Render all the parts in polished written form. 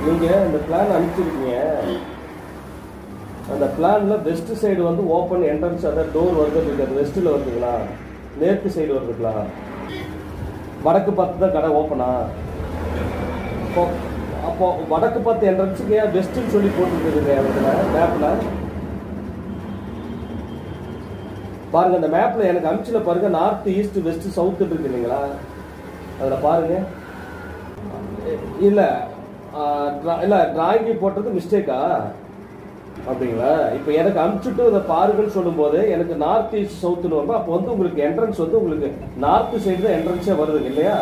நீங்கள் இந்த பிளான் அனுப்பிச்சிருக்கீங்க, அந்த பிளானில் வெஸ்ட் சைடு வந்து ஓப்பன் என்ட்ரன்ஸ், அதாவது டோர் வருது, அது வெஸ்ட்டில் வருதுங்களா, மேற்கு சைடு வருதுங்களா, வடக்கு பார்த்து தான் கடை ஓப்பனா? அப்போ வடக்கு பார்த்து என்ட்ரன்ஸுக்கு ஏன் வெஸ்ட்டுன்னு சொல்லி போட்டுருக்குதுங்க அதில் மேப்பில்? பாருங்கள், அந்த மேப்பில் எனக்கு அனுப்பிச்சில் பாருங்கள், நார்த் ஈஸ்ட் வெஸ்ட் சவுத்து இருக்கு இல்லைங்களா, அதில் பாருங்கள். இல்லை இல்லை, டிராயிங்கி போட்டது மிஸ்டேக்கா அப்படிங்களா? இப்போ எனக்கு அனுப்பிச்சுட்டு அதை பாருங்கன்னு சொல்லும்போது எனக்கு நார்த் ஈஸ்ட் சவுத்துன்னு வரும். அப்போ வந்து உங்களுக்கு என்ட்ரன்ஸ் வந்து உங்களுக்கு நார்த் சைடு தான் என்ட்ரன்ஸே வருதுங்க இல்லையா?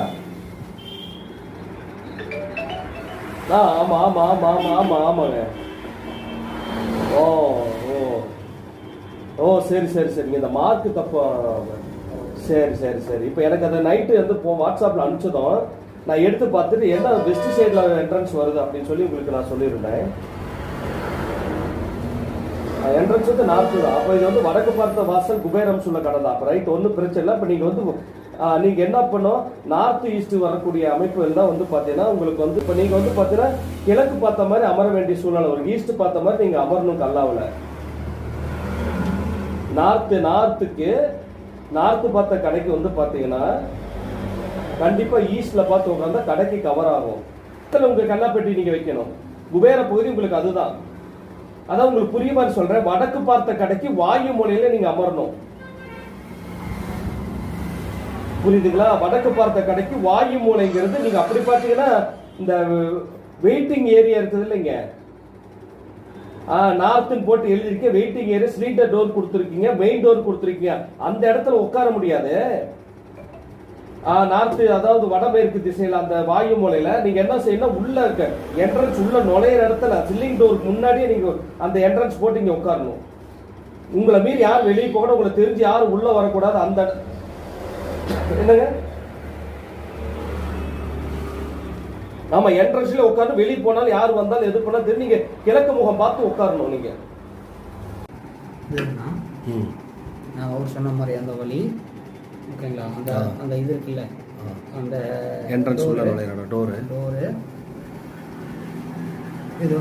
ஆமாம் ஆமாம் ஆமாம் ஆமாம் ஆமாம் ஆமாங்க. ஓ ஓ ஓ சரி சரி சரிங்க, இந்த மார்க்கு தப்பா. சரி சரி சரி. இப்போ எனக்கு அந்த நைட்டு வந்து வாட்ஸ்அப்பில் அனுப்பிச்சதும் நான் எடுத்து பார்த்துட்டு என்ன வெஸ்ட் சைடில் என்ட்ரன்ஸ் வருது அப்படின்னு சொல்லி உங்களுக்கு நான் சொல்லியிருந்தேன். என்ட்ரன்ஸ் வந்து நார்த்து தான். அப்போ இது வந்து வடக்கு பார்த்த வாசல் குபேரம் சொல்ல கடை தான். அப்போ ரைட், ஒன்றும் பிரச்சனை இல்லை. இப்போ நீங்கள் வந்து நீங்கள் என்ன பண்ணோம், நார்த் ஈஸ்ட் வரக்கூடிய அமைப்புகள் தான் வந்து பார்த்தீங்கன்னா உங்களுக்கு வந்து இப்போ நீங்கள் வந்து பார்த்தீங்கன்னா கிழக்கு பார்த்த மாதிரி அமர வேண்டிய சூழ்நிலை வரும். ஈஸ்ட் பார்த்த மாதிரி நீங்கள் அமரணும் கல்லாவில். நார்த்து பார்த்த கடைக்கு வந்து பார்த்தீங்கன்னா கண்டிப்பாக ஈஸ்டில் பார்த்து உட்காந்தா கடைக்கு கவர் ஆகும். உங்கள் கல்லாப்பெட்டி நீங்கள் வைக்கணும். குபேர பகுதி உங்களுக்கு அதுதான். அதான் உங்களுக்கு புரிய மாதிரி சொல்றேன். வடக்கு பார்த்த கடைக்கு வாயு மூலையில நீங்க அமரணும். புரியுதுங்களா? வடக்கு பார்த்த கடைக்கு வாயு மூலைங்கிறது நீங்க அப்படி பார்த்தீங்கன்னா இந்த வெயிட்டிங் ஏரியா இருக்குது இல்லைங்க, நார்த்துன்னு போட்டு எழுதிருக்கீங்க. வெயிட்டிங் ஏரியா ஸ்லீட்டர் டோர் கொடுத்துருக்கீங்க, மெயின் டோர் கொடுத்துருக்கீங்க. அந்த இடத்துல உட்கார முடியாது. நார்த்து, அதாவது வடமேற்கு திசையில் அந்த வாயு மூலையில நீங்க என்ன செய்யணும், உள்ள இருக்க என்ட்ரன்ஸ் உள்ள நுழையிற இடத்துல சில்லிங் டோருக்கு முன்னாடியே நீங்க அந்த என்ட்ரன்ஸ் போட்டு இங்க உட்காரணும். உங்களை மீறி யாரும் வெளியே போகணும், உங்களை தெரிஞ்சு யாரும் உள்ள வரக்கூடாது. அந்த என்னங்க, ஆமா, என்ட்ரன்ஸ்ல உட்காரணும். வெளியே போனாலும் யார் வந்தாலும் எது பண்ணாலும் தெரியும். நீங்க கிழக்கு முகம் பார்த்து உட்காரணும். நீங்க நான் அவர் சொன்ன மாதிரி அந்த வழி ஓகேங்களா, அந்த அந்த இது இருக்குல்ல, அந்த என்ட்ரன்ஸ் உள்ள நுழையிற டோரு இது